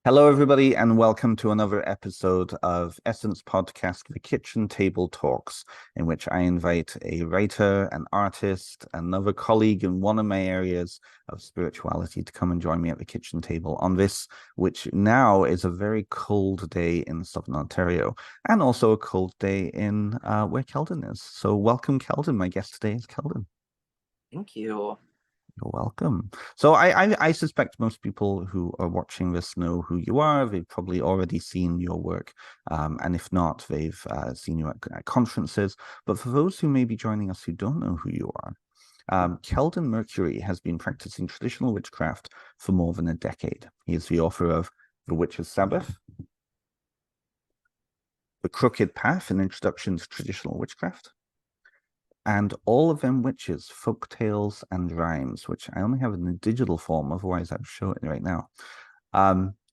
Hello, everybody, and welcome to another episode of Essence Podcast, The Kitchen Table Talks, in which I invite a writer, an artist, another colleague in one of my areas of spirituality to come and join me at the kitchen table on this, which now is a very cold day in Southern Ontario, and also a cold day in where Kelden is. So welcome, Kelden. My guest today is Kelden. Thank you. You're welcome. So I suspect most people who are watching this know who you are. They've probably already seen your work. And if not, they've seen you at conferences. But for those who may be joining us who don't know who you are, Kelden Mercury has been practicing traditional witchcraft for more than a decade. He is the author of The Witch's Sabbath, The Crooked Path, an introduction to traditional witchcraft, and All of Them Witches, Folktales and Rhymes, which I only have in the digital form, otherwise I'd show it right now.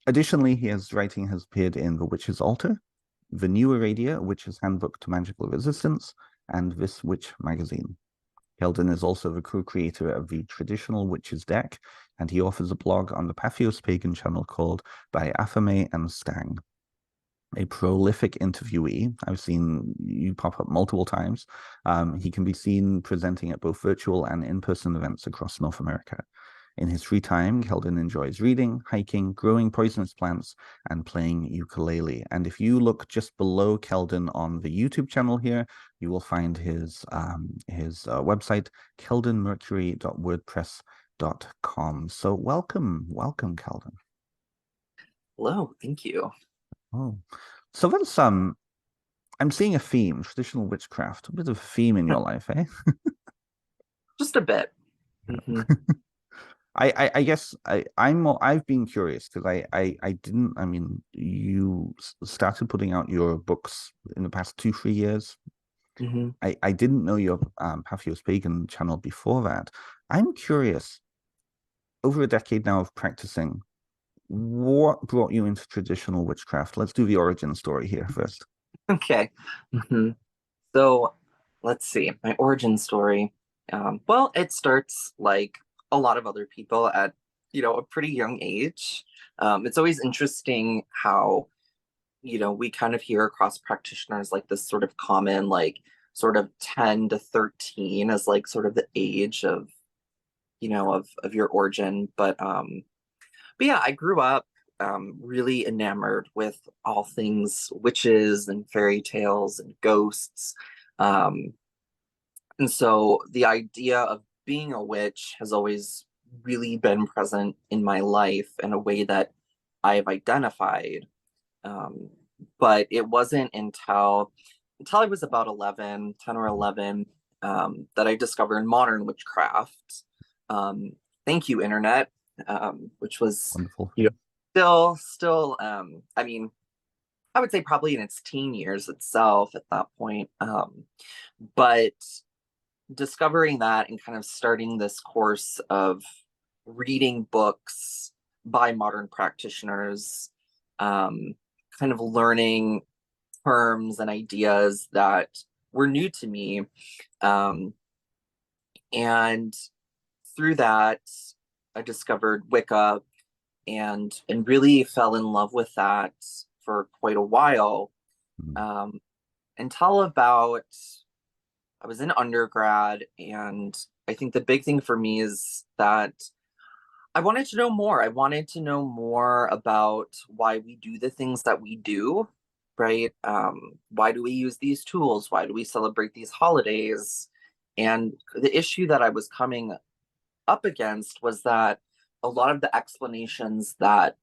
Additionally, his writing has appeared in The Witch's Altar, The New Aradia, Witch's Handbook to Magical Resistance, and This Witch magazine. Kelden is also the co-creator of the Traditional Witches deck, and he offers a blog on the Patheos Pagan channel called By Athame and Stang. A prolific interviewee. I've seen you pop up multiple times. He can be seen presenting at both virtual and in-person events across North America. In his free time, Kelden enjoys reading, hiking, growing poisonous plants, and playing ukulele. And if you look just below Kelden on the YouTube channel here, you will find his website, keldenmercury.wordpress.com. So welcome, Kelden. Hello, thank you. Oh, so that's I'm seeing a theme, traditional witchcraft, a bit of a theme in your life, eh? Just a bit. Hmm. I guess I've been curious because I didn't. I mean, you started putting out your books in the past 2-3 years. Hmm. I didn't know your Patheos Pagan channel before that. I'm curious. Over a decade now of practicing, what brought you into traditional witchcraft? Let's do the origin story here first. Okay. Hmm. So let's see. My origin story. Well, it starts like a lot of other people at, a pretty young age. It's always interesting how, we kind of hear across practitioners like this sort of common, like sort of 10 to 13 as like sort of the age of, of your origin. But yeah, I grew up really enamored with all things witches and fairy tales and ghosts. Um, and so the idea of being a witch has always really been present in my life in a way that I've identified. Um, but it wasn't until I was about 11, 10 or 11, that I discovered modern witchcraft. Um, Thank you, internet, which was, Wonderful. you know, still, I mean, I would say probably in its teen years itself at that point. But discovering that and kind of starting this course of reading books by modern practitioners, um, kind of learning terms and ideas that were new to me. Um, and through that, I discovered Wicca and really fell in love with that for quite a while, Mm. um, until about I was in undergrad. And I think the big thing for me is that I wanted to know more. I wanted to know more about why we do the things that we do, right? Why do we use these tools? Why do we celebrate these holidays? And the issue that I was coming up against was that a lot of the explanations that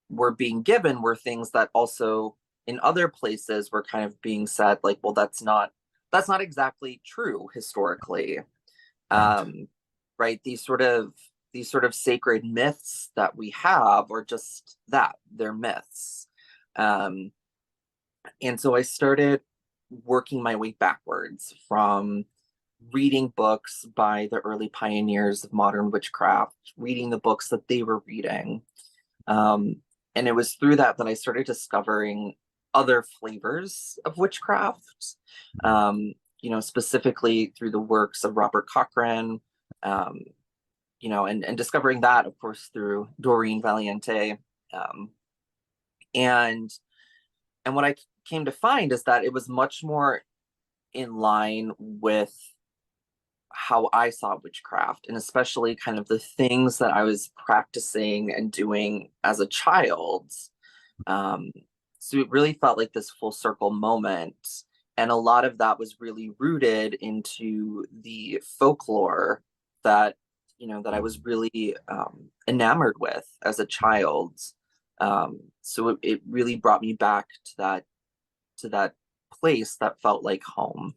were being given were things that also in other places were kind of being said like, well, that's not exactly true historically. Right. Right, these sort of sacred myths that we have are just that, they're myths. um, and so I started working my way backwards from reading books by the early pioneers of modern witchcraft, reading the books that they were reading. um, and it was through that that I started discovering other flavors of witchcraft, specifically through the works of Robert Cochrane, and discovering that, of course, through Doreen Valiente. Um, And what I came to find is that it was much more in line with how I saw witchcraft, and especially kind of the things that I was practicing and doing as a child. Um, so it really felt like this full circle moment. And a lot of that was really rooted into the folklore that, that I was really enamored with as a child. So it really brought me back to that place that felt like home.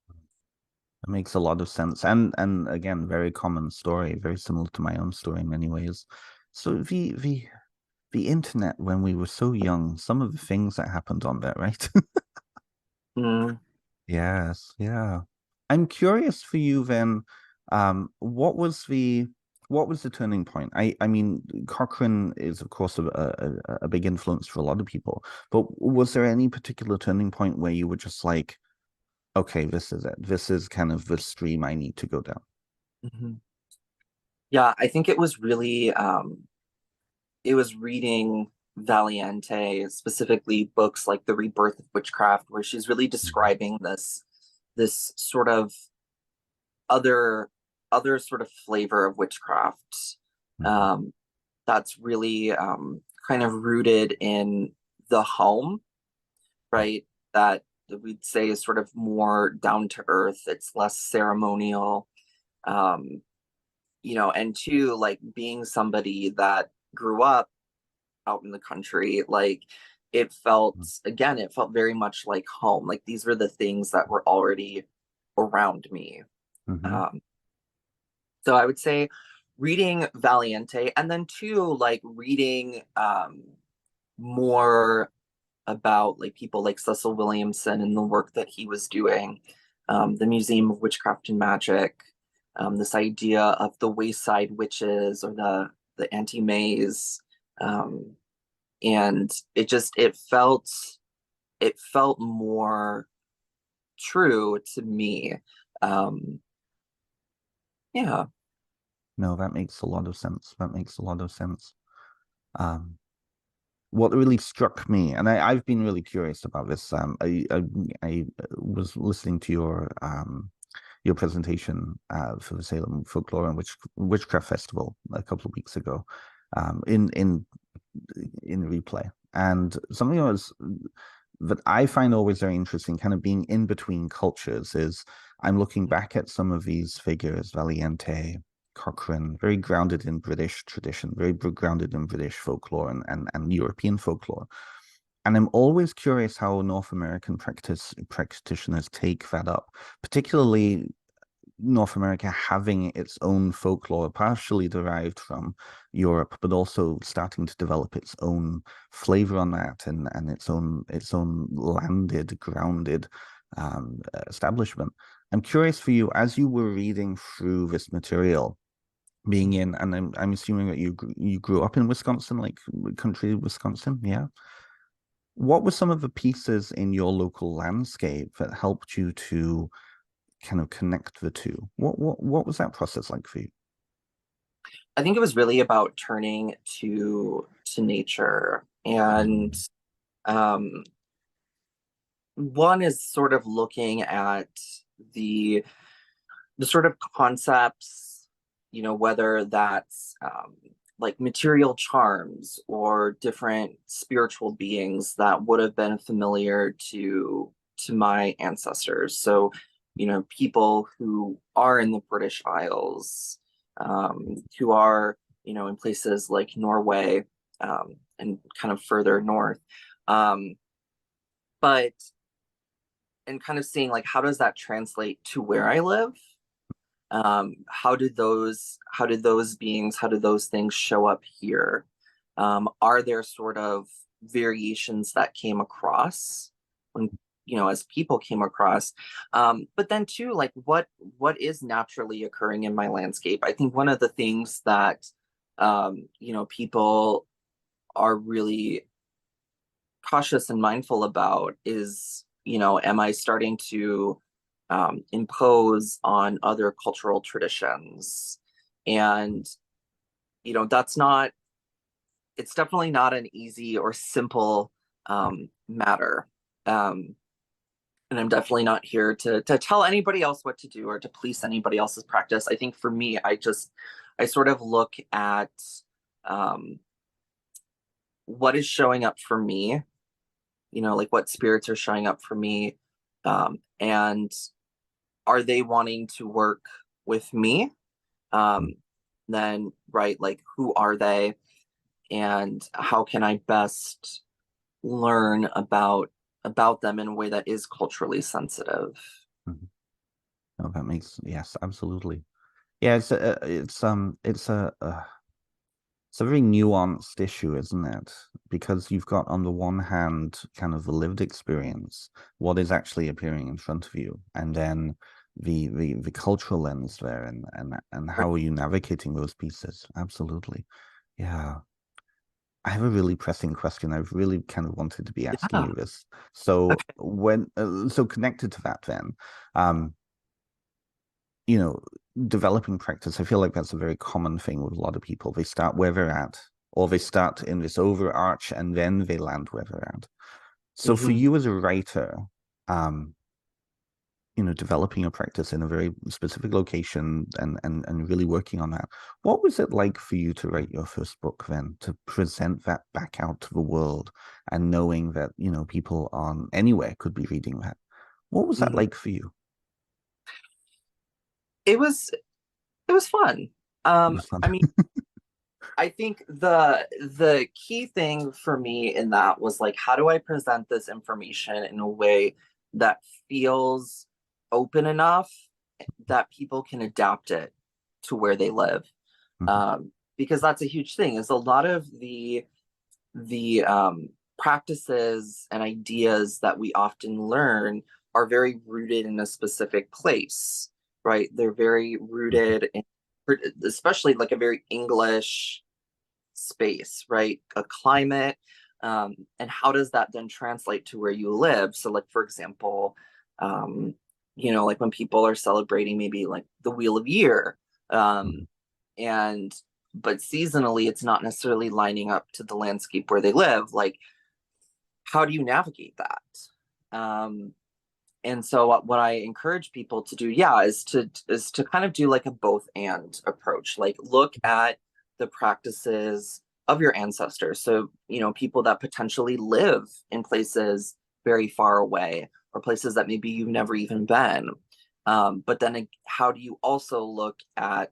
It makes a lot of sense. And again, very common story, very similar to my own story in many ways. So the internet when we were so young, some of the things that happened on there, right? Mm. Yes, yeah. I'm curious for you then, what was the turning point? I mean, Cochrane is of course a big influence for a lot of people, but was there any particular turning point where you were just like, okay, this is it. This is kind of the stream I need to go down. Mhm. Yeah, I think it was really it was reading Valiente, specifically books like The Rebirth of Witchcraft, where she's really Mhm. describing this sort of other sort of flavor of witchcraft, Mhm. um, that's really kind of rooted in the home, right? That we'd say is sort of more down to earth. It's less ceremonial, um, and two, like being somebody that grew up out in the country, like it felt very much like home. Like these were the things that were already around me. Mhm. Um, so I would say reading Valiente, and then two, like reading more about like people like Cecil Williamson and the work that he was doing, the Museum of Witchcraft and Magic, this idea of the wayside witches or the anti-mays, um, and it felt more true to me. Um, yeah. No, that makes a lot of sense. That makes a lot of sense. Um, what really struck me, and I've been really curious about this. I was listening to your presentation for the Salem Folklore and Witchcraft Festival a couple of weeks ago, um, in in in replay, and something that I find always very interesting, kind of being in between cultures, is I'm looking back at some of these figures, Valiente, Cochrane, very grounded in British tradition, very grounded in British folklore and European folklore. And I'm always curious how North American practitioners take that up, particularly North America having its own folklore, partially derived from Europe, but also starting to develop its own flavor on that and its own landed, grounded establishment. I'm curious for you as you were reading through this material, being in, and I'm assuming that you grew up in Wisconsin, like country Wisconsin, yeah. What were some of the pieces in your local landscape that helped you to kind of connect the two? What was that process like for you? I think it was really about turning to nature, and Mm. um, one is sort of looking at the sort of concepts, whether that's like material charms or different spiritual beings that would have been familiar to my ancestors. So, people who are in the British Isles, who are, in places like Norway, and kind of further north. Um, but and kind of seeing like how does that translate to where I live? How did those beings, how do those things show up here? Are there sort of variations that came across when, as people came across? But then too, like what is naturally occurring in my landscape? I think one of the things that people are really cautious and mindful about is, am I starting to impose on other cultural traditions? And, that's not, it's definitely not an easy or simple matter. Um, and I'm definitely not here to tell anybody else what to do or to police anybody else's practice. I think for me, I sort of look at um, what is showing up for me, like what spirits are showing up for me, and are they wanting to work with me? Mm. Then, right, like who are they, and how can I best learn about them in a way that is culturally sensitive? Mhm. No, that makes yes, absolutely. Yeah, it's a very nuanced issue, isn't it? Because you've got on the one hand kind of the lived experience, what is actually appearing in front of you, and then the cultural lens there, and Right. how are you navigating those pieces? Absolutely. Yeah. I have a really pressing question. I've really kind of wanted to be asking Yeah. you this. So Okay. so connected to that then, um, you know, developing practice, I feel like that's a very common thing with a lot of people. They start where they're at, or they start in this overarch and then they land where they're at. So for Hmm. you as a writer, um, developing a practice in a very specific location and really working on that, what was it like for you to write your first book then, to present that back out to the world and knowing that, people on anywhere could be reading that? What was that Hmm. like for you? It was fun. It was fun. I mean, I think the key thing for me in that was like, how do I present this information in a way that feels open enough that people can adapt it to where they live? Mhm, Because that's a huge thing. Is a lot of the practices and ideas that we often learn are very rooted in a specific place, right? They're very mhm, rooted in, especially like a very English space, right? A climate. And how does that then translate to where you live? So, like, for example, um, like when people are celebrating maybe like the Wheel of Year, mhm, um, and but seasonally, it's not necessarily lining up to the landscape where they live. Like, how do you navigate that? And so what I encourage people to do, yeah, is to kind of do like a both and approach. Like look at the practices of your ancestors. So, people that potentially live in places very far away or places that maybe you've never even been. But then how do you also look at,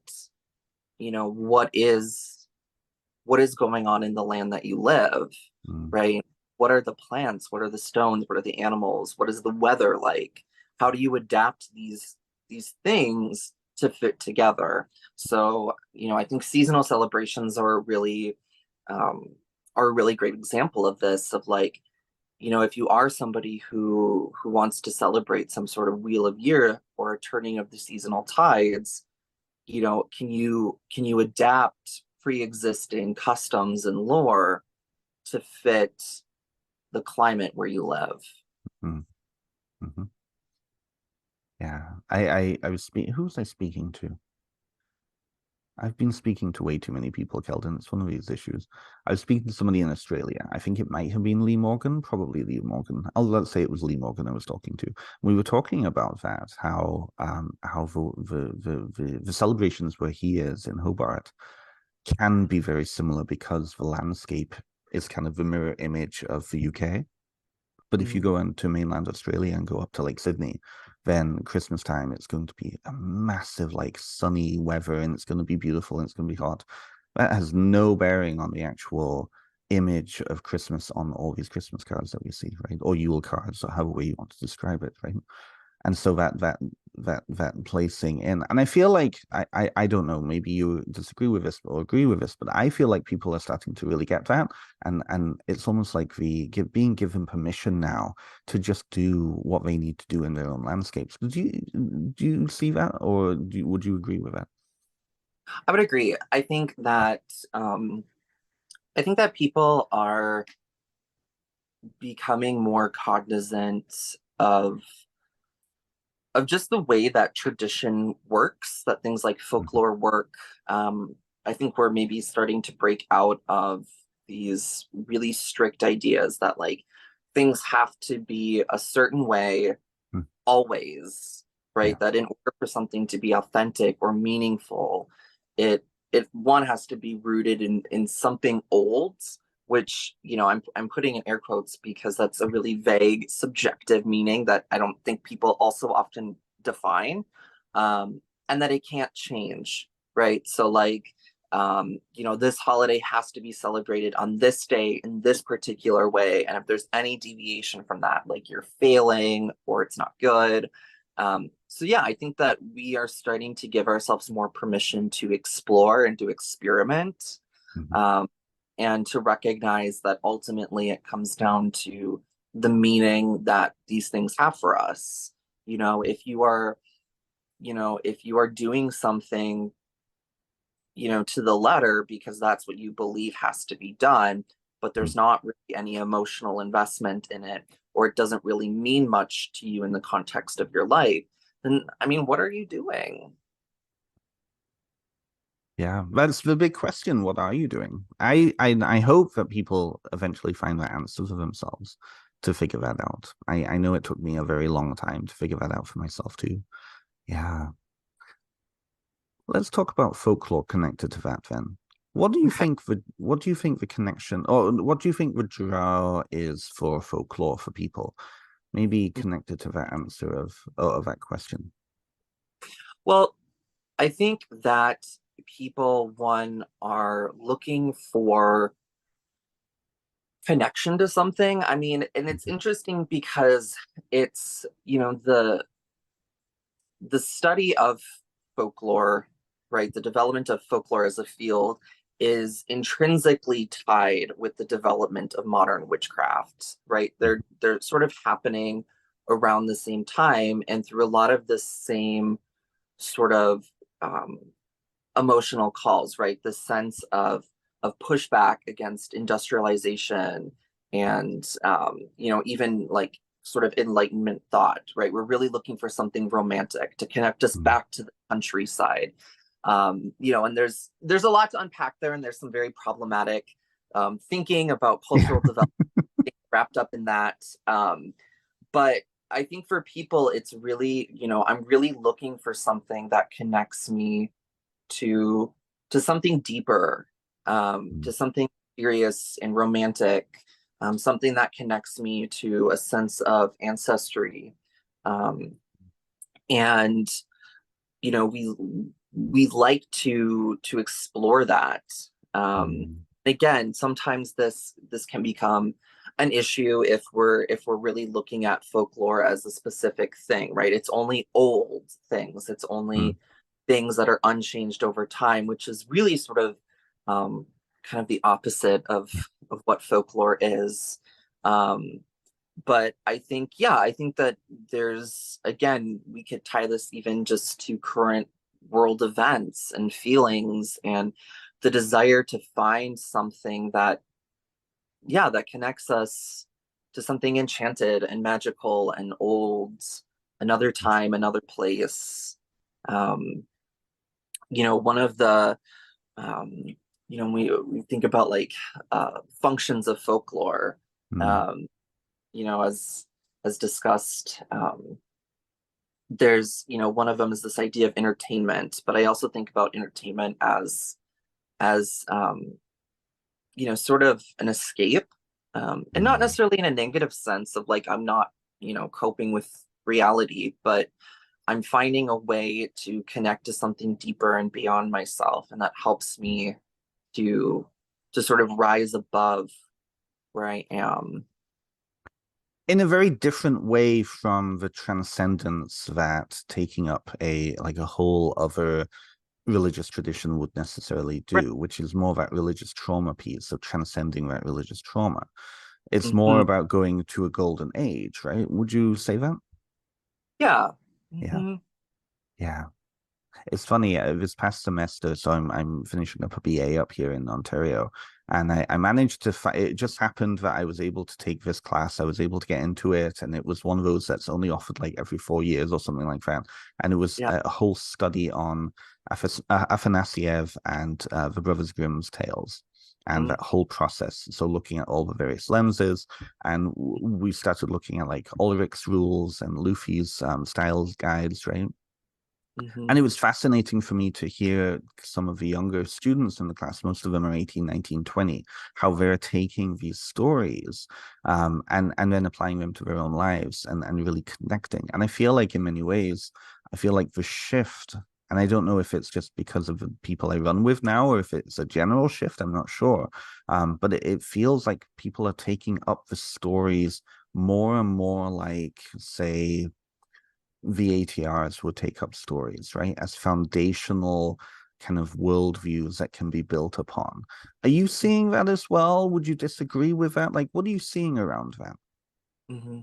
what is going on in the land that you live, mhm, right? What are the plants? What are the stones? What are the animals? What is the weather like? How do you adapt these things to fit together? So, I think seasonal celebrations um, are a really great example of this. Of like, if you are somebody who wants to celebrate some sort of wheel of year or a turning of the seasonal tides, can you adapt pre-existing customs and lore to fit the climate where you live? mhm, mhm. Yeah, I was speaking. Who was I speaking to? I've been speaking to way too many people, Kelden. It's one of these issues. I was speaking to somebody in Australia. I think it might have been Lee Morgan, probably Lee Morgan. Let's say it was Lee Morgan I was talking to. We were talking about that, how the celebrations where he is in Hobart can be very similar because the landscape is kind of the mirror image of the UK. But if you Mm. go into mainland Australia and go up to Lake Sydney, then Christmas time it's going to be a massive like sunny weather and it's going to be beautiful and it's going to be hot. That has no bearing on the actual image of Christmas on all these Christmas cards that we see, right? Or Yule cards, or however you want to describe it, right? And so that placing in, and I feel like I don't know, maybe you disagree with this or agree with this, but I feel like people are starting to really get that, and it's almost like being given permission now to just do what they need to do in their own landscapes. Do you see that, or would you agree with that? I would agree. Um, I think that people are becoming more cognizant of of just the way that tradition works, that things like Mhm, folklore work. I think we're maybe starting to break out of these really strict ideas that like things have to be a certain way Mm. always, Yeah. right? That in order for something to be authentic or meaningful, it one has to be rooted in something old, which, you know, I'm putting in air quotes because that's a really vague subjective meaning that I don't think people also often define. And that it can't change, right? So like, you know, this holiday has to be celebrated on this day in this particular way, and if there's any deviation from that, like you're failing or it's not good. So yeah, I think that we are starting to give ourselves more permission to explore and to experiment, Mhm. um, and to recognize that ultimately it comes down to the meaning that these things have for us. You know, if you are, you know, if you are doing something, you know, to the letter because that's what you believe has to be done, but Mm. there's not really any emotional investment in it, or it doesn't really mean much to you in the context of your life, then I mean, what are you doing? Yeah, that's the big question. What are you doing? I hope that people eventually find that answer for themselves to figure that out. I know it took me a very long time to figure that out for myself too. Yeah. Let's talk about folklore connected to that then. Okay. What do you think the connection, or what do you think the draw is for folklore for people? Maybe connected to that answer of that question. Well, I think that people, one, are looking for connection to something. I mean, and it's interesting because it's, you know, the study of folklore, right, the development of folklore as a field is intrinsically tied with the development of modern witchcraft, right? They're sort of happening around the same time and through a lot of the same sort of um, emotional calls, right? The sense of pushback against industrialization and you know, even like sort of enlightenment thought, right? We're really looking for something romantic to connect us Mm. back to the countryside. You know, and there's a lot to unpack there, and there's some very problematic thinking about Yeah. cultural development wrapped up in that. But I think for people, it's really, you know, I'm really looking for something that connects me to to something deeper, Mm. to something serious and romantic, something that connects me to a sense of ancestry. Um, and you know, we like to explore that. Mm. Again, sometimes this can become an issue if we're really looking at folklore as a specific thing, right? It's only old things. It's Mm. only things that are unchanged over time, which is really sort of kind of the opposite of what folklore is. Um, but I think, yeah, I think that there's, again, we could tie this even just to current world events and feelings and the desire to find something that, yeah, that connects us to something enchanted and magical and old, another time, another place. Um, you know, one of the, um, you know, we think about like functions of folklore. Mm. Um, you know, as discussed, there's, you know, one of them is this idea of entertainment, but I also think about entertainment as you know, sort of an escape, and not Mm. necessarily in a negative sense of like I'm not, you know, coping with reality, but I'm finding a way to connect to something deeper and beyond myself, and that helps me to sort of rise above where I am. In a very different way from the transcendence that taking up a like a whole other religious tradition would necessarily Right. do, which is more that religious trauma piece of transcending that religious trauma. It's more Mhm. about going to a golden age, right? Would you say that? Yeah. Yeah, Mhm. yeah. It's funny, this past semester, so I'm finishing up a BA up here in Ontario, and I managed to it just happened that I was able to take this class. I was able to get into it, and it was one of those that's only offered like every 4 years or something like that. And it was Yeah. a whole study on Afanasiev and the Brothers Grimm's tales. and that whole process. So looking at all the various lenses, and we started looking at like Ulrich's rules and Luffy's styles guides, right? Mm-hmm. And it was fascinating for me to hear some of the younger students in the class, most of them are 18, 19, 20, how they're taking these stories and then applying them to their own lives and really connecting. And I feel like in many ways, I feel like the shift, and I don't know if it's just because of the people I run with now or if it's a general shift, I'm not sure. But it feels like people are taking up the stories more and more like, say, the ATRs would take up stories, right, as foundational kind of worldviews that can be built upon. Are you seeing that as well? Would you disagree with that? Like, what are you seeing around that? Mm-hmm.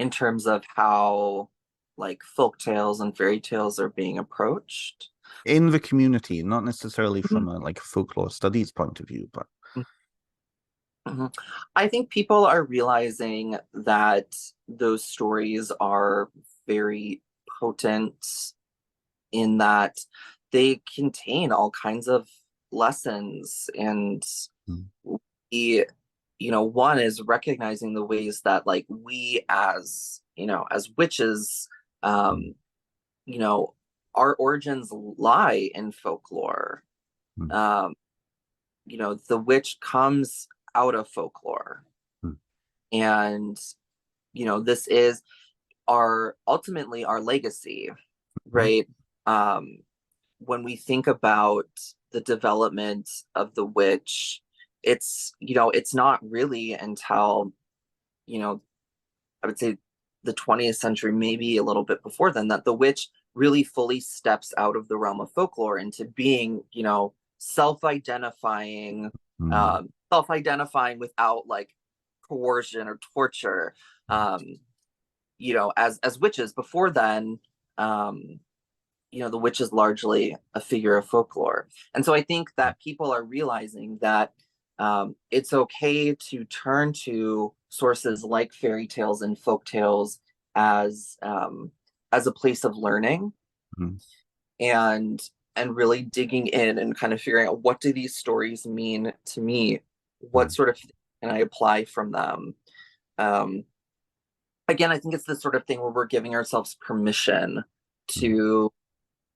In terms of how like folk tales and fairy tales are being approached In the community, not necessarily Mhm. from a like folklore studies point of view, but Mhm. I think people are realizing that those stories are very potent in that they contain all kinds of lessons. And mm, the, one is recognizing the ways that like we as, as witches, mm, um, you know, our origins lie in folklore. mm, Um, the witch comes out of folklore. mm, And, this is our ultimately our legacy, mm, right? Um, when we think about the development of the witch, it's not really until, I would say the 20th century, maybe a little bit before then, that the witch really fully steps out of the realm of folklore into being, self-identifying, mm, self-identifying without like coercion or torture. Um, as witches. Before then, um, the witch is largely a figure of folklore. And so I think that people are realizing that it's okay to turn to sources like fairy tales and folk tales as a place of learning, mm, and really digging in and kind of figuring out, what do these stories mean to me? What mm, sort of thing can I apply from them? Um, Again, I think it's this sort of thing where we're giving ourselves permission mm. to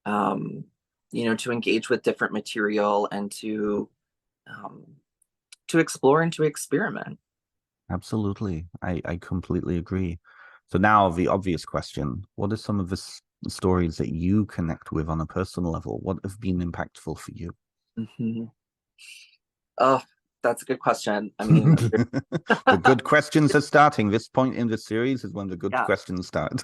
um, to engage with different material and um, to explore and to experiment. Absolutely. I completely agree. So now the obvious question, what are some of the stories that you connect with on a personal level? What have been impactful for you? Mm-hmm. Oh, that's a good question. I mean, The good questions are starting. This point in the series is when the good yeah. questions start.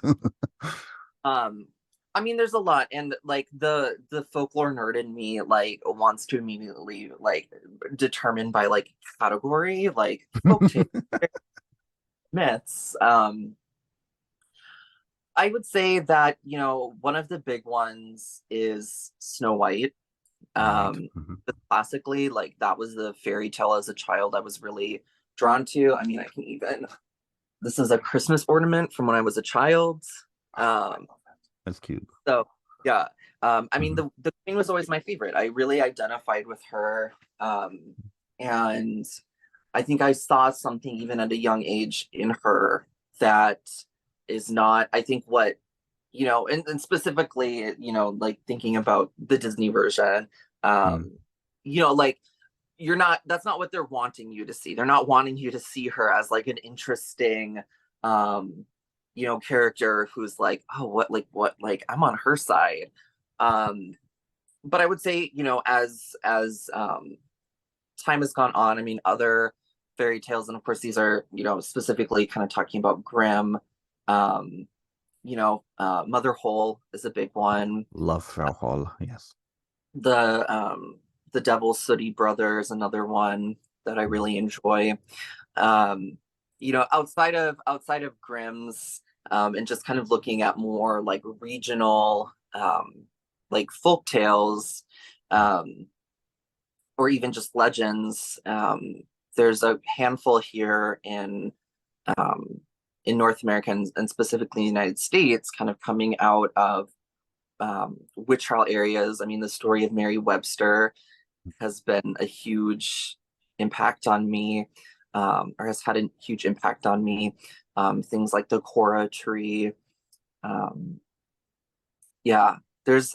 Um, I mean, there's a lot, and like the folklore nerd in me like wants to immediately like determine by like category, like folk tales, myths. I would say that, one of the big ones is Snow White. Right. Um, classically, like that was the fairy tale as a child I was really drawn to. I mean, I can even, this is a Christmas ornament from when I was a child. Um, That's cute. so yeah. I mean, Mhm. the queen was always my favorite. I really identified with her. And I think I saw something even at a young age in her that is not, I think, what, and specifically, like thinking about the Disney version, Mm, um, like that's not what they're wanting you to see. They're not wanting you to see her as like an interesting, um, character who's like, oh, what, like I'm on her side. Um, but I would say, as time has gone on, I mean, other fairy tales, and of course, these are, specifically kind of talking about Grimm. Mother Hole is a big one. love Frau Hall. Yes. The the Devil's Sooty Brothers, another one that I Mm, really enjoy. Um, outside of Grimm's, and just kind of looking at more like regional, like folk tales, um, or even just legends. There's a handful here um, in North America, and specifically the United States, kind of coming out of witch trial areas. I mean, the story of Mary Webster has been a huge impact on me, or has had a huge impact on me. Things like the Cora tree. Um, yeah,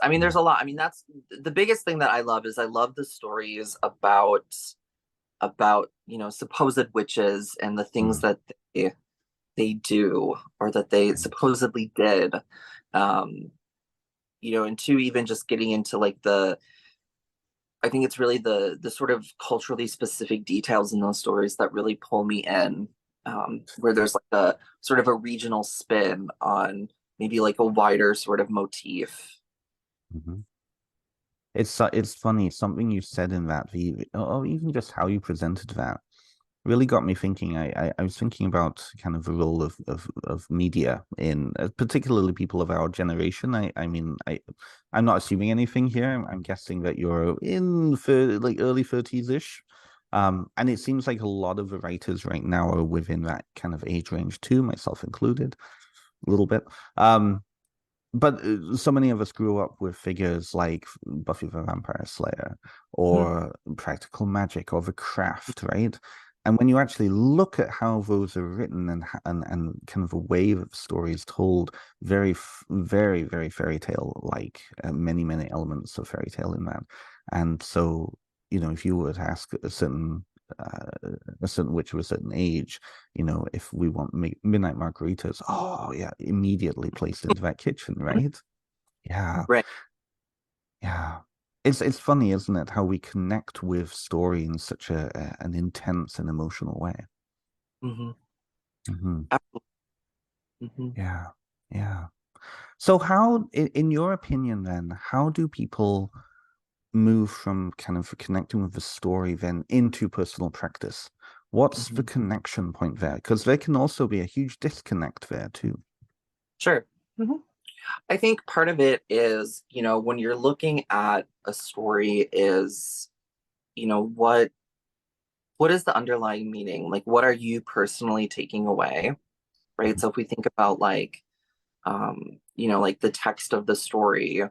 I mean, there's a lot. I mean, that's the biggest thing that I love is I love the stories about, supposed witches and the things Mm. that they do or that they supposedly did. Um, and two, even just getting into like I think it's really the sort of culturally specific details in those stories that really pull me in, where there's like a sort of a regional spin on maybe like a wider sort of motif. Mhm. It's funny, something you said in that, or even just how you presented that, really got me thinking. I was thinking about kind of the role of media in particularly people of our generation. I mean, I'm not assuming anything here. I'm guessing that you're in for like early 30s ish. And it seems like a lot of the writers right now are within that kind of age range too, myself included, a little bit. But so many of us grew up with figures like Buffy the Vampire Slayer Mhm. or Practical Magic or The Craft, right? And when you actually look at how those are written and kind of a wave of stories told, very, very fairy tale like, many elements of fairy tale in that. And so, if you were to ask a certain witch of a certain age, if we want midnight margaritas, oh yeah, immediately placed into that kitchen, right? Yeah, Right. yeah. It's funny, isn't it, how we connect with story in such an intense and emotional way. Hmm. Hmm. Hmm. Yeah, yeah. So how, in your opinion, then, how do people move from kind of connecting with the story then into personal practice? What's the Hmm. connection point there? Because there can also be a huge disconnect there too. Sure. Hmm. I think part of it is, when you're looking at a story is, what is the underlying meaning? Like, what are you personally taking away? Right. So if we think about like the text of the story,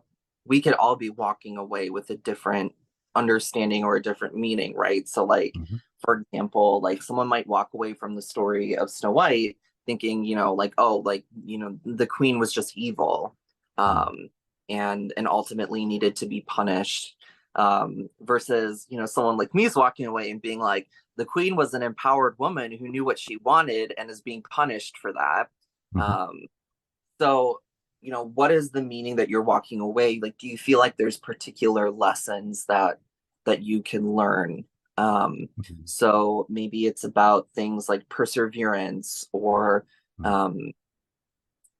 we could all be walking away with a different understanding or a different meaning, right? So, like, Mhm. for example, like someone might walk away from the story of Snow White thinking, like, oh, like, the queen was just evil, Mm. um, and ultimately needed to be punished. Versus, someone like me is walking away and being like, the queen was an empowered woman who knew what she wanted and is being punished for that. Mhm. Um, so, what is the meaning that you're walking away? Like, do you feel like there's particular lessons that you can learn? Um, Mhm. so maybe it's about things like perseverance or, Mhm.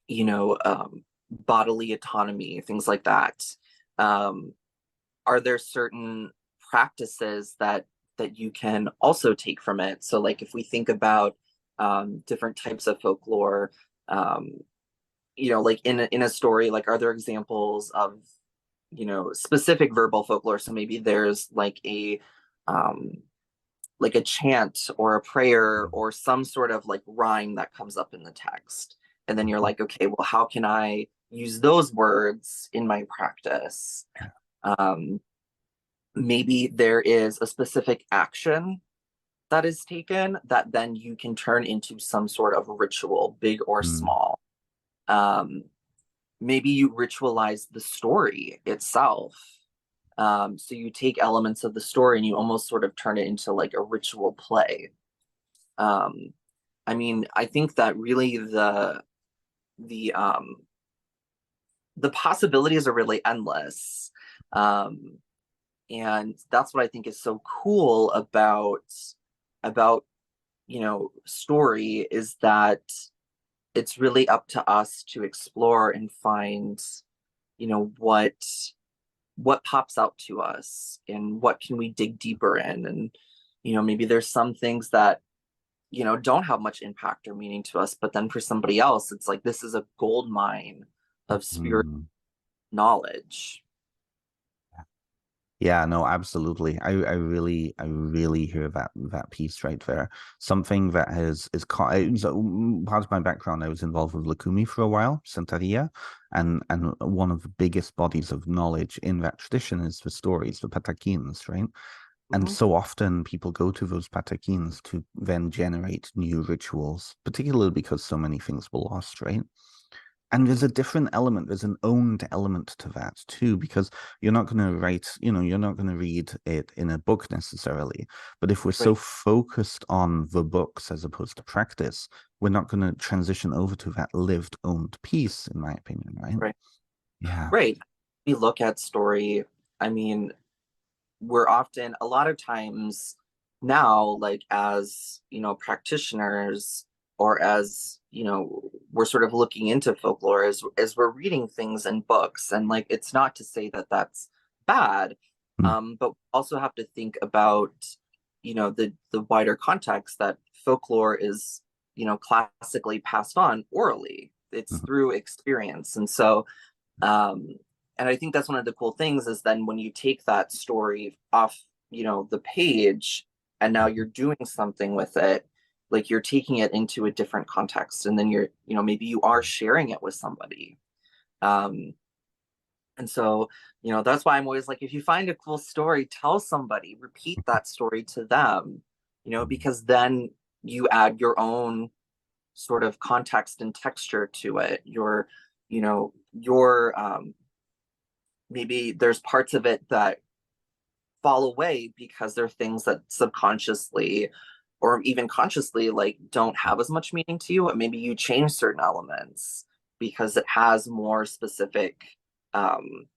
um, bodily autonomy, things like that. Um, are there certain practices that you can also take from it? So, like, if we think about different types of folklore, um, like in a story, like, are there examples of specific verbal folklore? So maybe there's um like a chant or a prayer or some sort of like rhyme that comes up in the text, and then you're Mhm. like, okay, well, how can I use those words in my practice? Yeah. um Maybe there is a specific action that is taken that then you can turn into some sort of ritual, big or Mm. small. um Maybe you ritualize the story itself. So you take elements of the story and you almost sort of turn it into like a ritual play. Um, I mean, I think that really the um, the possibilities are really endless, um, and that's what I think is so cool about story is that it's really up to us to explore and find what pops out to us and what can we dig deeper in. And maybe there's some things that don't have much impact or meaning to us, but then for somebody else it's like this is a gold mine of spirit Mm. knowledge. Yeah, no, absolutely. I really hear that piece right there. Something that part of my background. I was involved with Lakumi for a while, Santeria, and one of the biggest bodies of knowledge in that tradition is the stories, the patakins, right? And Hmm. so often people go to those patakeens to then generate new rituals, particularly because so many things were lost, right? And there's a different element, there's an owned element to that too, because you're not going to write, you're not going to read it in a book necessarily. But if we're so Right, focused on the books as opposed to practice, we're not going to transition over to that lived owned piece, in my opinion, right? right, Yeah. right. We look at story. I mean, we're often a lot of times now, like as practitioners, or as we're sort of looking into folklore as we're reading things in books, and like it's not to say that that's bad, Mm, but we also have to think about the wider context that folklore is classically passed on orally. It's mhm, through experience. And so um, and I think that's one of the cool things is then when you take that story off, the page, and now mhm. you're doing something with it, like you're taking it into a different context, and then you're, maybe you are sharing it with somebody. Um, and so, that's why I'm always like, if you find a cool story, tell somebody, repeat that story to them, because then you add your own sort of context and texture to it. Your maybe there's parts of it that fall away because they're things that subconsciously or even consciously like don't have as much meaning to you, and maybe you change certain elements because it has more specific um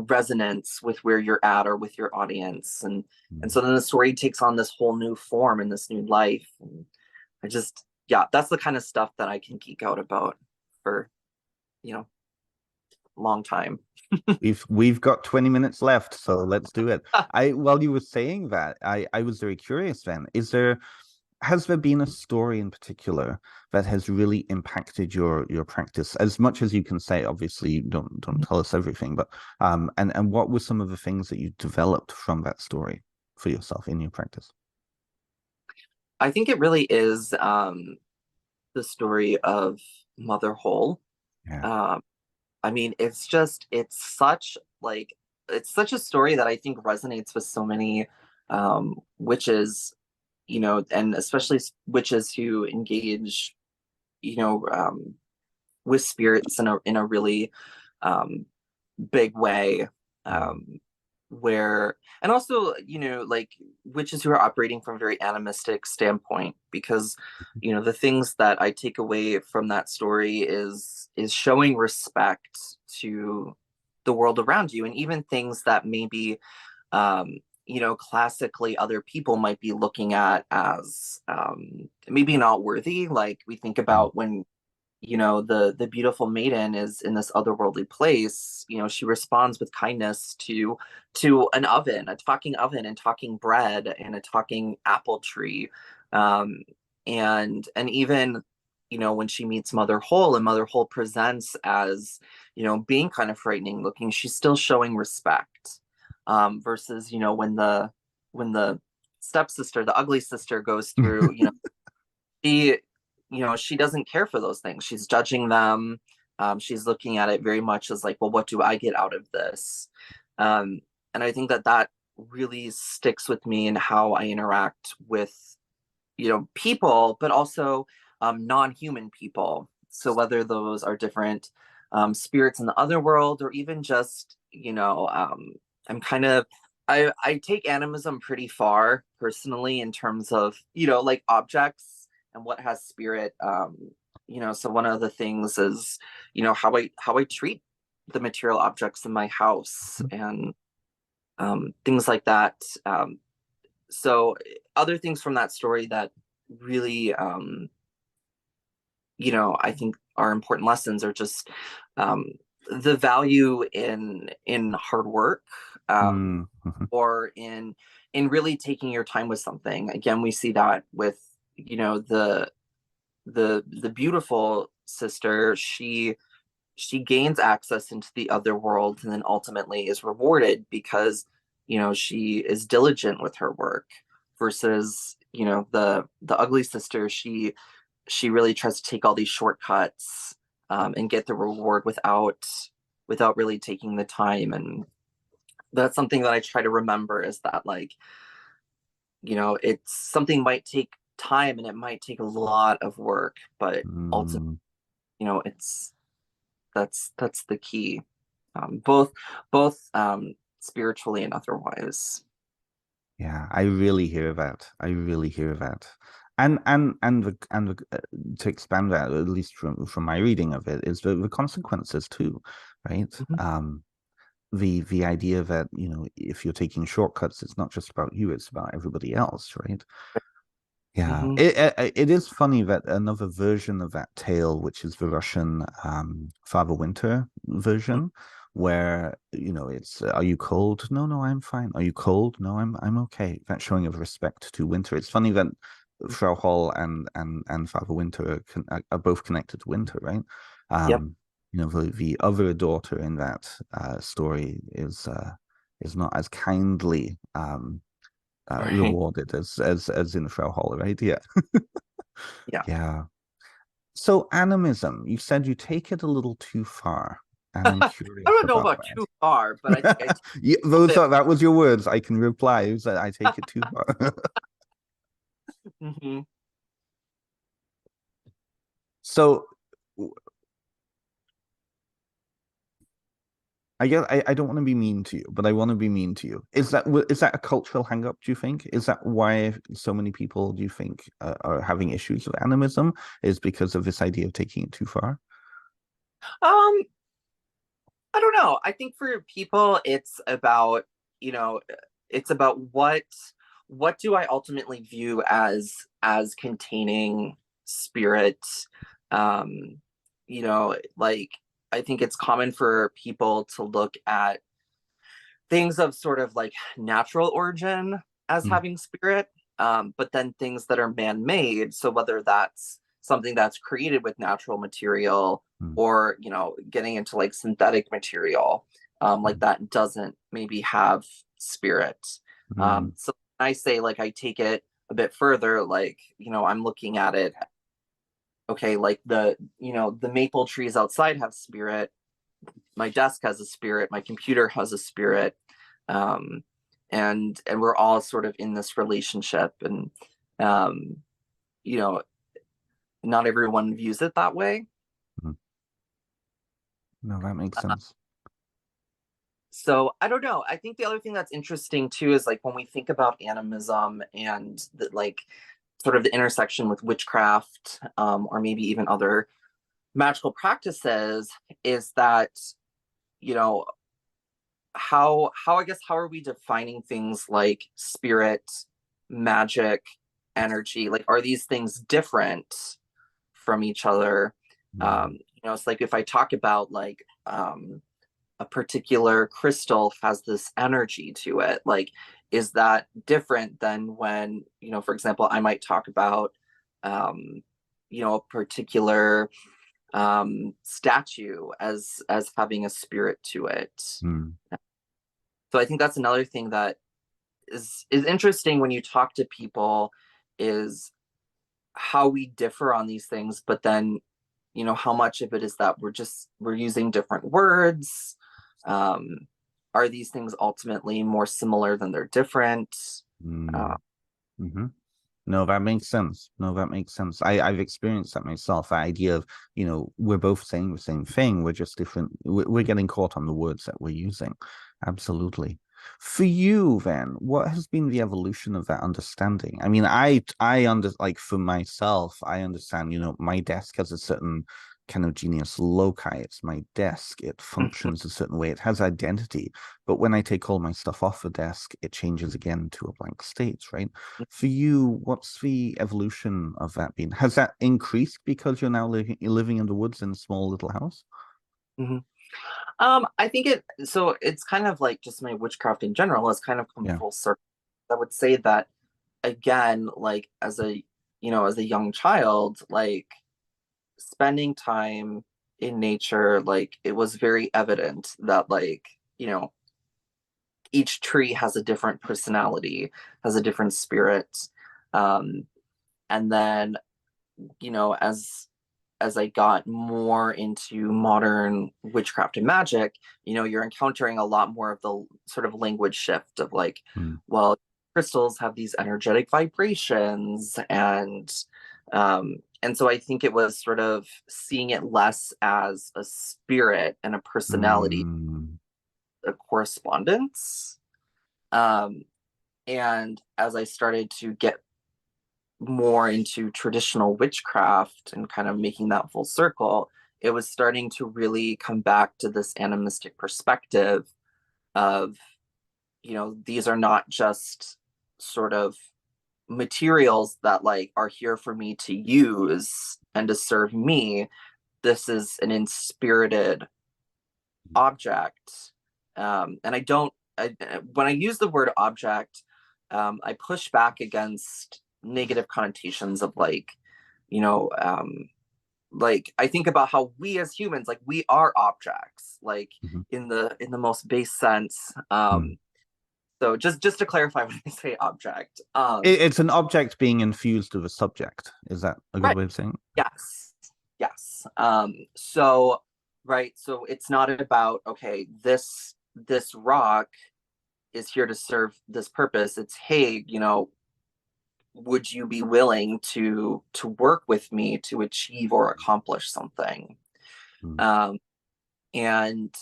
resonance with where you're at or with your audience. And Mm. so then the story takes on this whole new form and this new life. And I just, yeah, that's the kind of stuff that I can geek out about for you know long time. We've got 20 minutes left, so let's do it. While you were saying that, I was very curious then. Has there been a story in particular that has really impacted your practice as much as you can say? Obviously, don't tell us everything, but and what were some of the things that you developed from that story for yourself in your practice? I think it really is the story of Mother Hole. Yeah. Um, I mean, it's such a story that I think resonates with so many witches, and especially witches who engage, you know, um, with spirits in a really um, big way. Mm. Um, where and also like witches who are operating from a very animistic standpoint, because the things that I take away from that story is showing respect to the world around you, and even things that maybe classically other people might be looking at as maybe not worthy. Like we think Mm. about when the beautiful maiden is in this otherworldly place. She responds with kindness to an oven, a talking oven, and talking bread, and a talking apple tree. Um and even when she meets Mother Hole, and Mother Hole presents as being kind of frightening looking, she's still showing respect. Versus when the stepsister, the ugly sister, goes through, she she doesn't care for those things. She's judging them. She's looking at it very much as like, well, what do I get out of this? um, and I think that really sticks with me in how I interact with people, but also non-human people. So whether those are different spirits in the other world, or even just I'm kind of I take animism pretty far personally in terms of like objects and what has spirit. So one of the things is how I treat the material objects in my house, and things like that. So other things from that story that really I think are important lessons are just um the value in hard work, Mm. Mhm. or in really taking your time with something. Again, we see that with the beautiful sister. She gains access into the other world, and then ultimately is rewarded because she is diligent with her work. Versus the ugly sister, she really tries to take all these shortcuts, and get the reward without really taking the time. And that's something that I try to remember, is that, like, it's something might take time and it might take a lot of work, but ultimately, Mm, it's that's the key, both spiritually and otherwise. yeah, I really hear that. I really hear that. And to expand that, at least from my reading of it, is the consequences too, right? Mhm. The idea that, if you're taking shortcuts, it's not just about you, it's about everybody else, right? Yeah, Mhm. it is funny that another version of that tale, which is the Russian Father Winter version, where it's "Are you cold? No, no, I'm fine. Are you cold? No, I'm okay." That showing of respect to winter. It's funny that Frau Hall and Father Winter are both connected to winter, right? Yep. The other daughter in that story is not as kindly Right. rewarded as in Frau Hall, right? Yeah. Yeah. Yeah. So animism, you said you take it a little too far, and I'm I curious don't know about about too far, but I think I take that. a Those bit. are that was your words. I can reply. It was that I take it too far. Mhm. So I guess I don't want to be mean to you, but I want to be mean to you. Is that a cultural hang up, do you think? Is that why so many people, do you think, are having issues with animism? Is because of this idea of taking it too far? Um, I don't know. I think for people, you know, it's about what do I ultimately view as containing spirit. Um, like, I think it's common for people to look at things of sort of like natural origin as Mm, having spirit, but then things that are man-made. So whether that's something that's created with natural material, mm, or getting into like synthetic material, like mm, that doesn't maybe have spirit. mm, So I say, like, I take it a bit further, like, I'm looking at it. Okay, like the maple trees outside have spirit, my desk has a spirit, my computer has a spirit, um, and we're all sort of in this relationship, and um, you know, not everyone views it that way. mm. No, that makes sense. So I don't know. I think the other thing that's interesting too is, like, when we think about animism and like sort of the intersection with witchcraft, or maybe even other magical practices, is that you know how I guess, how are we defining things like spirit, magic, energy? Like, are these things different from each other? Mm, It's like, if I talk about, like, a particular crystal has this energy to it, like, is that different than when, for example, I might talk about um, a particular statue as having a spirit to it. mm, So I think that's another thing that is interesting when you talk to people, is how we differ on these things, but then how much of it is that we're using different words. um are these things ultimately more similar than they're different? uh, mm. Hmm. No, that makes sense. No, that makes sense. I've experienced that myself. The idea of, we're both saying the same thing. We're just different. We're getting caught on the words that we're using. Absolutely. For you, then, what has been the evolution of that understanding? I mean, like for myself, I understand, my desk has a certain kind of genius loci. It's my desk. It functions a certain way. It has identity. But when I take all my stuff off the desk, it changes again to a blank state, right? For you, what's the evolution of that been? Has that increased because you're living in the woods in a small little house? mhm. I think it's kind of like, just my witchcraft in general has kind of come Yeah. full circle. I would say that, again, like, as a young child, like, spending time in nature, like, it was very evident that, like, each tree has a different personality, has a different spirit. Um, and then, as as I got more into modern witchcraft and magic, you're encountering a lot more of the sort of language shift of like, Mm, well, crystals have these energetic vibrations, and so I think it was sort of seeing it less as a spirit and a personality, mm, a correspondence. Um, and as I started to get more into traditional witchcraft and kind of making that full circle, it was starting to really come back to this animistic perspective of, these are not just sort of materials that like are here for me to use and to serve me. This is an inspirited object. And I don't, when I use the word object, I push back against negative connotations of like, you know, like I think about how we as humans, like we are objects, like mhm, in the most base sense. mm. So just to clarify when I say object, It's an object being infused with a subject. Is that a good right? way of saying it? Yes, yes. So right, so it's not about okay, this rock is here to serve this purpose. It's hey, would you be willing to work with me to achieve or accomplish something? Mm, Um, and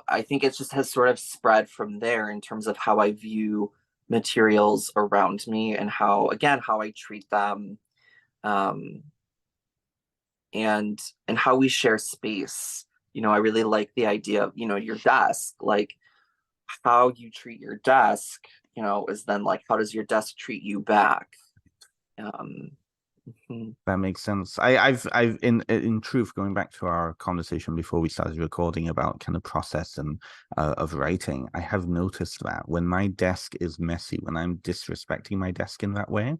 I think it just has sort of spread from there in terms of how I view materials around me and how I treat them. Um, and how we share space. I really like the idea of, your desk, like how you treat your desk, is then like how does your desk treat you back? Um, mhm. that makes sense. I've in truth, going back to our conversation before we started recording about kind of process and of writing, I have noticed that when my desk is messy, when I'm disrespecting my desk in that way,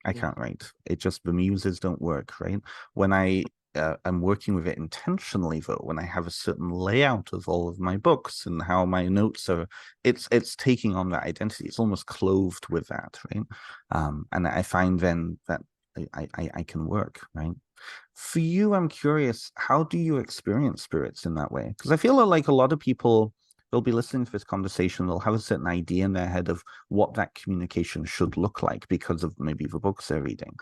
I can't write. It just the muses don't work, right? When I'm working with it intentionally, though, when I have a certain layout of all of my books and how my notes are, it's taking on that identity. It's almost clothed with that, right? And I find then that I can work, right? For you, I'm curious, how do you experience spirits in that way? Because I feel like a lot of people, they'll be listening to this conversation, they'll have a certain idea in their head of what that communication should look like because of maybe the books they're reading.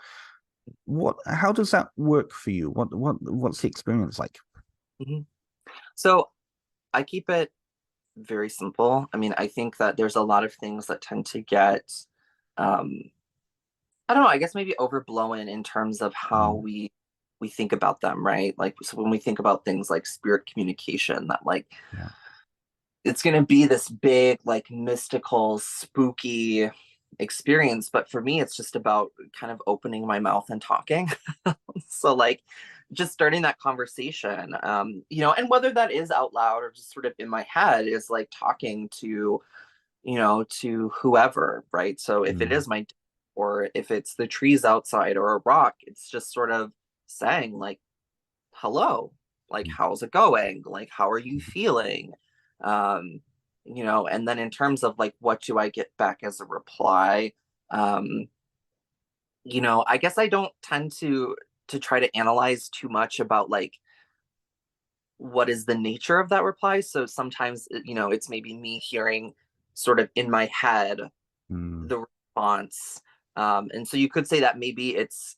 How does that work for you? What's the experience like? Mhm. So I keep it very simple. I mean, I think that there's a lot of things that tend to get, um, I don't know, I guess maybe overblown in terms of how Mm, we think about them, right? Like so when we think about things like spirit communication, that like yeah. it's going to be this big, like mystical, spooky experience. But for me, it's just about kind of opening my mouth and talking. So, like, just starting that conversation, and whether that is out loud or just sort of in my head, is like talking to whoever, right? So, if it Mm, is or if it's the trees outside or a rock, it's just sort of saying, like, hello, like mm, how's it going, like how are you mm, feeling, um and then in terms of like what do I get back as a reply, um I guess I don't tend to try to analyze too much about like what is the nature of that reply. So sometimes it's maybe me hearing sort of in my head mm, the response, and so you could say that maybe it's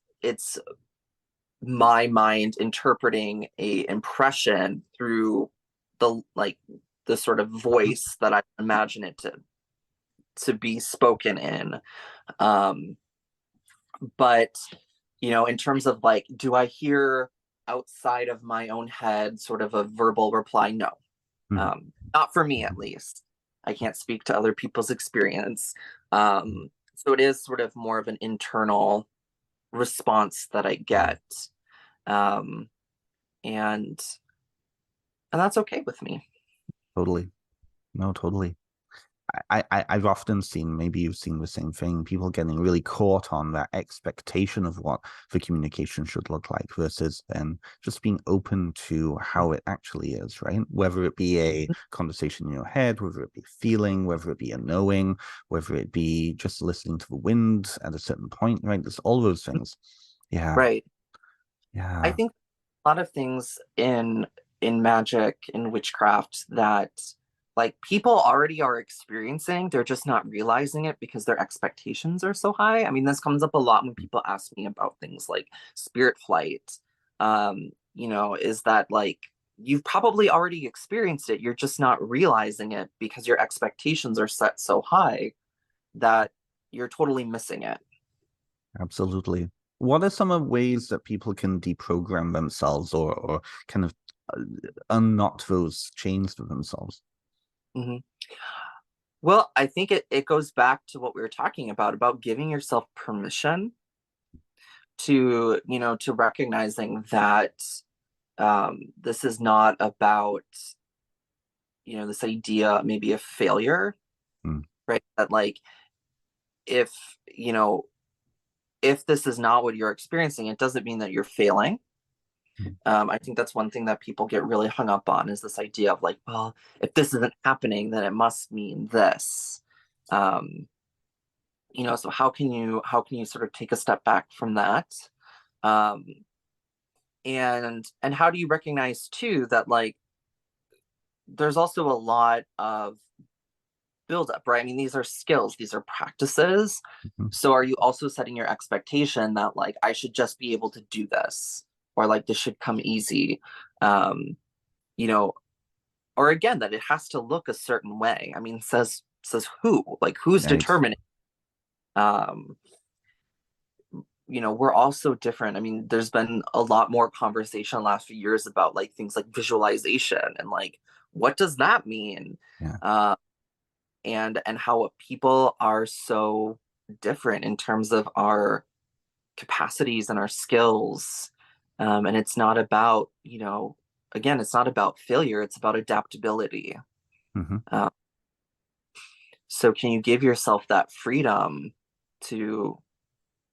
my mind interpreting a impression through the sort of voice that I imagine it to be spoken in. Um, but in terms of like, do I hear outside of my own head sort of a verbal reply? No, mm, not for me at mm, least. I can't speak to other people's experience. mm, So it is sort of more of an internal response that I mm. get. Um, and and that's okay with me. Totally. No, totally. I've often seen, maybe you've seen the same thing, people getting really caught on that expectation of what the communication should look like versus then just being open to how it actually is, right? Whether it be a conversation in your head, whether it be feeling, whether it be a knowing, whether it be just listening to the wind at a certain point, right? There's all those things. Yeah. Right. I Yeah, think a lot of things in magic in witchcraft that like people already are experiencing, they're just not realizing it because their expectations are so high. I mean, this comes up a lot when people ask me about things like spirit flight. Is that like you've probably already experienced it, you're just not realizing it because your expectations are set so high that you're totally missing it. absolutely. What are some of ways that people can deprogram themselves or kind of uh, unknot those chains to themselves? Mhm. Well, I think it goes back to what we were talking about giving yourself permission to, to recognizing that this is not about, this idea maybe of failure, Mm, right? That like if, if this is not what you're experiencing, it doesn't mean that you're failing. mm. I think that's one thing that people get really hung up on is this idea of like, well, if this isn't happening, then it must mean this. Um, so how can you sort of take a step back from that? Um, and how do you recognize too that like there's also a lot of buildup, right? I mean, these are skills, these are practices. Mhm. So are you also setting your expectation that like I should just be able to do this, or like this should come easy? Um, you know, or again that it has to look a certain way. I mean, says who? Like who's Right. determining? Um, we're all so different. I mean, there's been a lot more conversation the last few years about like things like visualization and like what does that mean? Yeah. Uh, and how people are so different in terms of our capacities and our skills. And it's not about, again, it's not about failure, it's about adaptability. Hmm. Uh, so can you give yourself that freedom to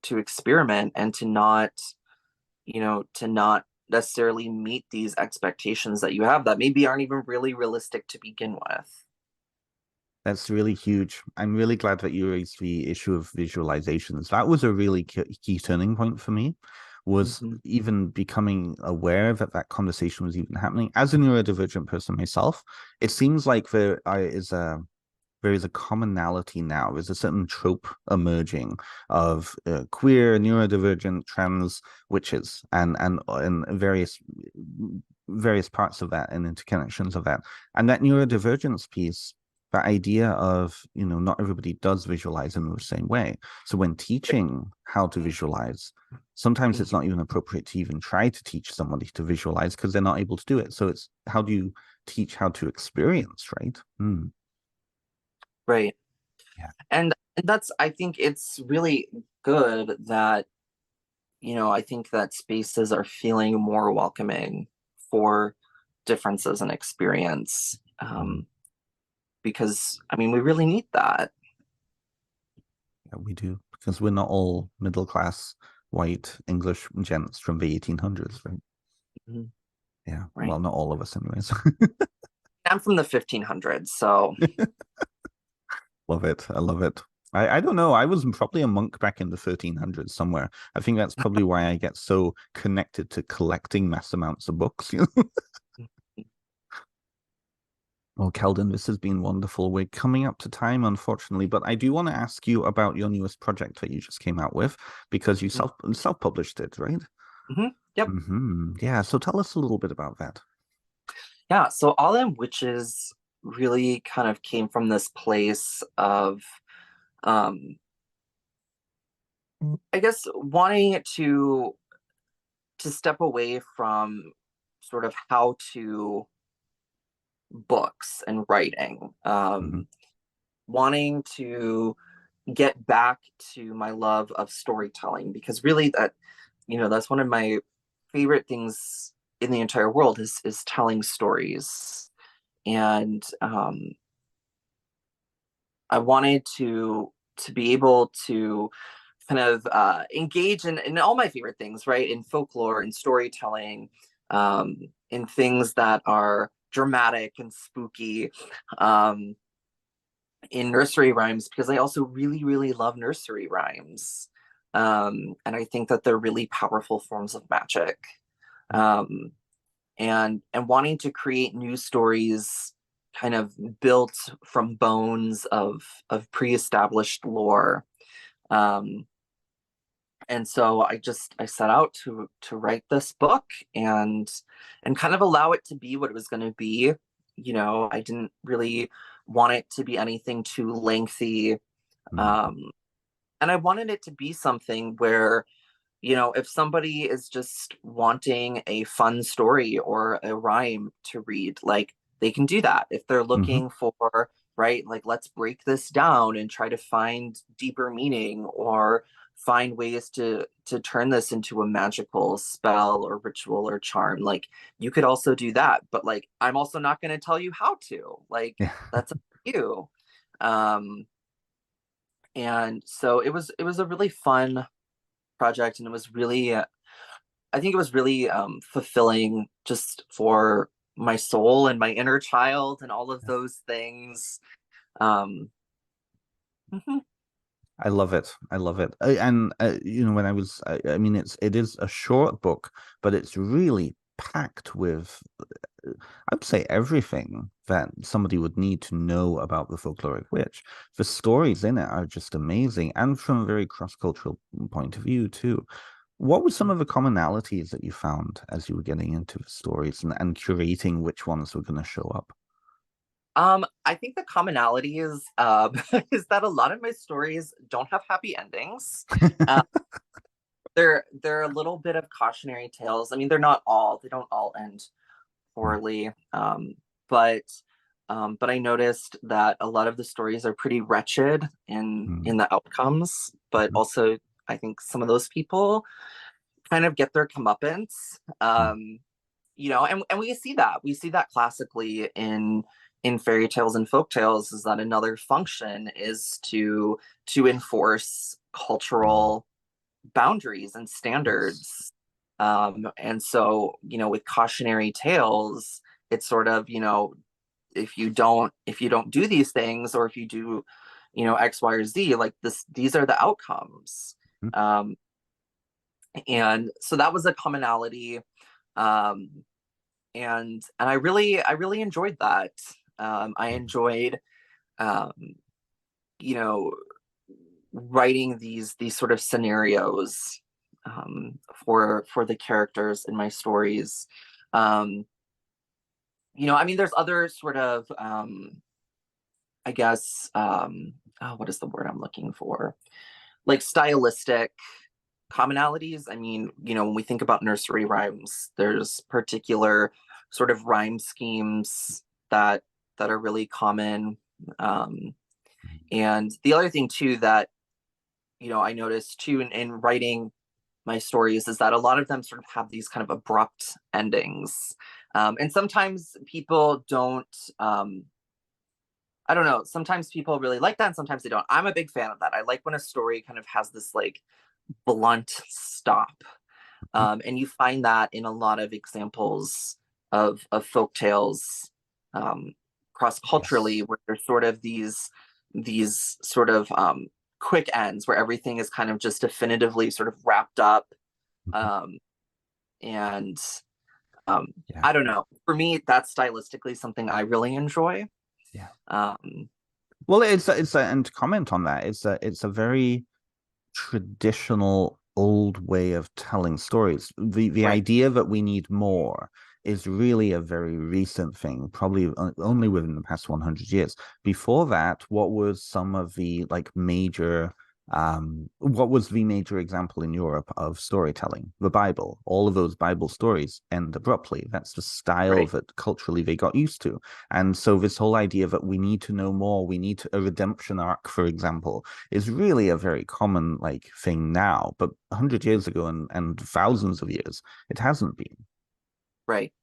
experiment and to not necessarily meet these expectations that you have that maybe aren't even really realistic to begin with. That's really huge. I'm really glad that you raised the issue of visualizations. That was a really key turning point for me, was Mm-hmm. even becoming aware that that conversation was even happening. As a neurodivergent person myself, it seems like there is a commonality now. There's a certain trope emerging of queer, neurodivergent, trans witches, and various parts of that and interconnections of that, and that neurodivergence piece. That idea of, not everybody does visualize in the same way. So when teaching how to visualize, sometimes it's not even appropriate to even try to teach somebody to visualize because they're not able to do it. So it's how do you teach how to experience, right? Mm, Right. yeah. And that's, I think it's really good that, I think that spaces are feeling more welcoming for differences in experience. Mm. Because I mean, we really need that. Yeah, we do, because we're not all middle class white English gents from the 1800s, right? Mhm. Yeah, Right. well, not all of us, anyways. I'm from the 1500s, so Love it. I love it. I don't know. I was probably a monk back in the 1300s somewhere. I think that's probably why I get so connected to collecting mass amounts of books. Well, Kelden, this has been wonderful. We're coming up to time, unfortunately, but I do want to ask you about your newest project that you just came out with because you self-published it, right? Yep. Yeah, so tell us a little bit about that. Yeah, so All Them Witches really kind of came from this place of um I guess wanting to step away from sort of how to books and writing. Hmm. Wanting to get back to my love of storytelling because really that's one of my favorite things in the entire world is telling stories. And I wanted to be able to kind of engage in all my favorite things, right? In folklore and storytelling, in things that are dramatic and spooky, um, in nursery rhymes, because I also really, really love nursery rhymes. And I think that they're really powerful forms of magic. Um, and wanting to create new stories kind of built from bones of pre-established lore. Um, and so I set out to write this book and kind of allow it to be what it was going to be. I didn't really want it to be anything too lengthy. Mm. Um, and I wanted it to be something where, if somebody is just wanting a fun story or a rhyme to read, like they can do that. If they're Hmm. looking for, right, like let's break this down and try to find deeper meaning or find ways to turn this into a magical spell or ritual or charm, like you could also do that. But like I'm also not going to tell you how to. Like Yeah. that's up to you. Um and so it was a really fun project, and it was really I think it was really fulfilling just for my soul and my inner child and all of those things. Um, mhm. I love it. I love it. And when I mean, it is a short book, but it's really packed with, I'd say, everything that somebody would need to know about the folkloric witch. The stories in it are just amazing, and from a very cross-cultural point of view too. What were some of the commonalities that you found as you were getting into the stories and curating which ones were going to show up? I think the commonality is is that a lot of my stories don't have happy endings. Uh, they're a little bit of cautionary tales. I mean, they don't all end poorly. But but I noticed that a lot of the stories are pretty wretched in Mm-hmm. the outcomes, but also I think some of those people kind of get their comeuppance. And we see that classically in fairy tales and folk tales, is that another function is to enforce cultural boundaries and Yes. standards. And so, with cautionary tales, it's sort of, if you don't do these things, or if you do, X, Y, or Z, like these are the outcomes. Mhm. Um, and so that was a commonality. Um, and I really enjoyed that. I enjoyed, um, you know, writing these sort of scenarios for the characters in my stories. Um, I mean, there's other sort of, I guess, oh, what is the word I'm looking for? Like stylistic commonalities. I mean, when we think about nursery rhymes, there's particular sort of rhyme schemes that are really common. Um, and the other thing too that I noticed too in writing my stories is that a lot of them sort of have these kind of abrupt endings, and sometimes people don't. I don't know. Sometimes people really like that, and sometimes they don't. I'm a big fan of that. I like when a story kind of has this like blunt stop. And you find that in a lot of examples of folk tales, cross culturally, Yes. where there's sort of these sort of quick ends where everything is kind of just definitively sort of wrapped up. Mhm. Um, and um, Yeah. I don't know. For me, that's stylistically something I really enjoy. Yeah. Um, Well, and to comment on that, it's a very traditional old way of telling stories. The right, idea that we need more is really a very recent thing, probably only within the past 100 years. Before that, what was the major example in Europe of storytelling? The Bible. All of those Bible stories end abruptly. That's the style right, that culturally they got used to. And so this whole idea that we need to know more, we need a redemption arc, for example, is really a very common like thing now, but 100 years ago and thousands of years, it hasn't been. right.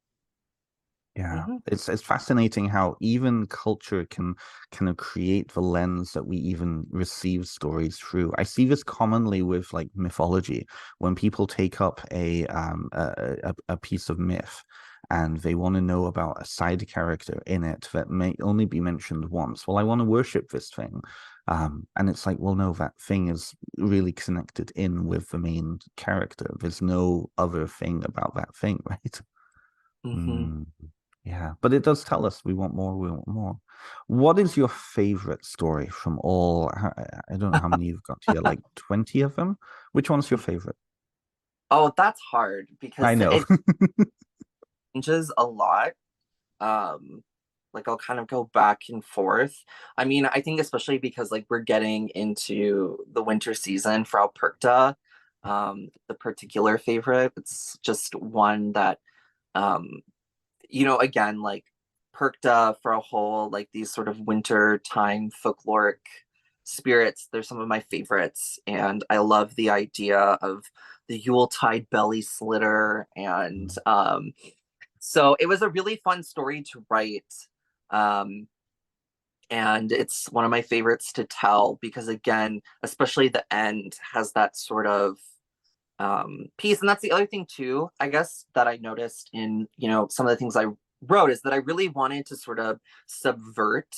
Yeah, Hmm. it's fascinating how even culture can kind of create the lens that we even receive stories through. I see this commonly with like mythology when people take up a piece of myth. and they want to know about a side character in it that may only be mentioned once. Well, I want to worship this thing. And it's like, well, no, that thing is really connected in with the main character. There's no other thing about that thing, right? Hmm. Mm, yeah, but it does tell us we want more, we want more. What is your favorite story from all? I don't know how many you've got here, like 20 of them. Which one's your favorite? Oh, that's hard I because know. it changes a lot. Um, like I'll kind of go back and forth. I mean, I think especially because like we're getting into the winter season, Frau Perkta, the particular favorite. It's just one that um, again, like Perkta for a whole, like these sort of winter time folkloric spirits, they're some of my favorites. And I love the idea of the Yuletide belly slitter. And so it was a really fun story to write. Um, and it's one of my favorites to tell because, again, especially the end has that sort of piece. And that's the other thing, too, I guess, that I noticed in, some of the things I wrote is that I really wanted to sort of subvert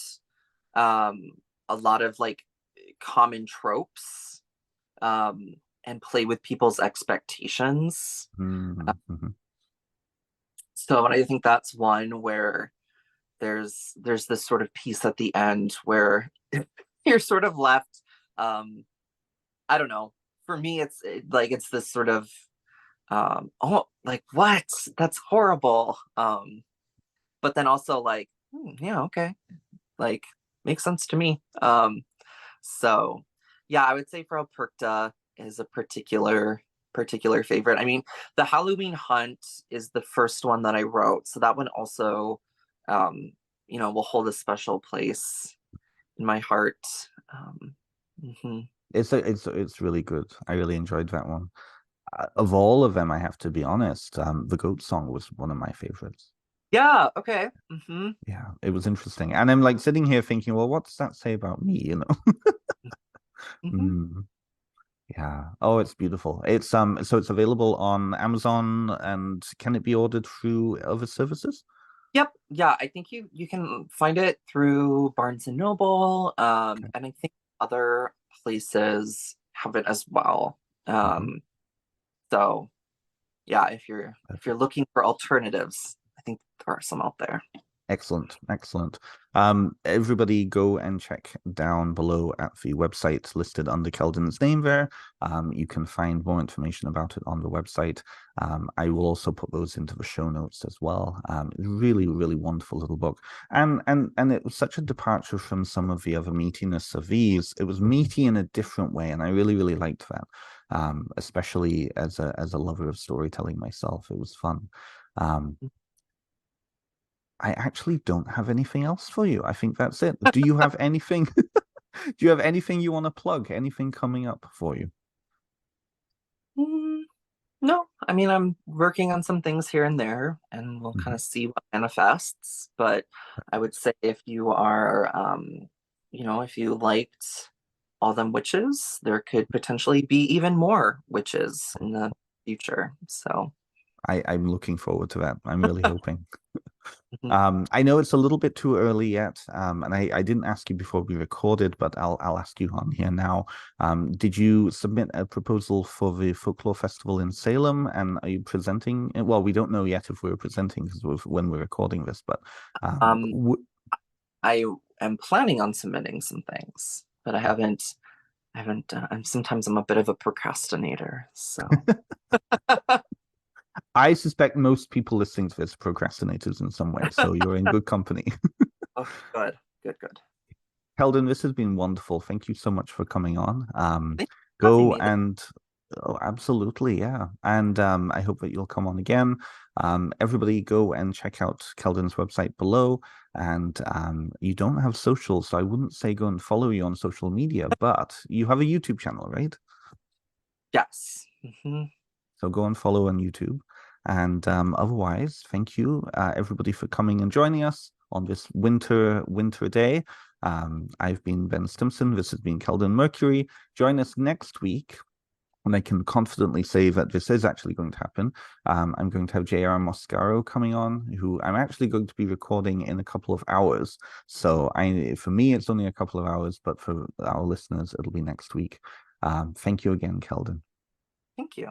um, a lot of like common tropes and play with people's expectations. Mhm. So and I think that's one where there's this sort of piece at the end where you're sort of left um I don't know. For me like it's this sort of oh like what? That's horrible. But then also like yeah, okay. Like makes sense to me. So yeah, I would say Frau Perkta is a particular favorite. I mean, the Halloween Hunt is the first one that I wrote, so that one also, um, will hold a special place in my heart. Um, mhm. It's really good. I really enjoyed that one. Of all of them, I have to be honest, the goat song was one of my favorites. Yeah. Okay. Yeah, it was interesting. And I'm like sitting here thinking, well, what does that say about me, you know? Hmm. Mm, yeah. Oh, it's beautiful. It's so it's available on Amazon, and can it be ordered through other services? Yep. Yeah. I think you can find it through Barnes and Noble, Okay. and I think other places have it as well. Hmm. Um, so yeah, if you're looking for alternatives, I think there are some out there. Excellent, excellent. Everybody go and check down below at the website listed under Kelden's name there. You can find more information about it on the website. I will also put those into the show notes as well. Really, really wonderful little book. And it was such a departure from some of the other meatiness of these. It was meaty in a different way, and I really, really liked that. Especially as a lover of storytelling myself. It was fun. Um, I actually don't have anything else for you. I think that's it. Do you have anything? Do you have anything you want to plug? Anything coming up for you? Mm, no, I mean I'm working on some things here and there, and we'll kind Mhm. of see what manifests. But I would say if you are, if you liked all them witches, there could potentially be even more witches in the future. So. I'm looking forward to that. I'm really hoping. Mhm. I know it's a little bit too early yet, and I didn't ask you before we recorded, but I'll ask you on here now. Did you submit a proposal for the Folklore Festival in Salem, and are you presenting? Well, we don't know yet if we're presenting because when we're recording this, but Um, I am planning on submitting some things, but I haven't. I'm sometimes I'm a bit of a procrastinator, so. I suspect most people listening to this are procrastinators in some way, so you're in good company. Oh, good, good, good. Kelden, this has been wonderful. Thank you so much for coming on. Thanks for having Go me. and oh, absolutely, yeah. And I hope that you'll come on again. Everybody go and check out Kelden's website below. And you don't have social, so I wouldn't say go and follow you on social media, but you have a YouTube channel, right? Yes. So go and follow on YouTube. And otherwise, thank you everybody for coming and joining us on this winter day. I've been Ben Stimson. This has been Kelden Mercury. Join us next week And I can confidently say that this is actually going to happen. I'm going to have J.R. Moscaro coming on, who I'm actually going to be recording in a couple of hours. So for me, it's only a couple of hours, but for our listeners, it'll be next week. Thank you again, Kelden. Thank you.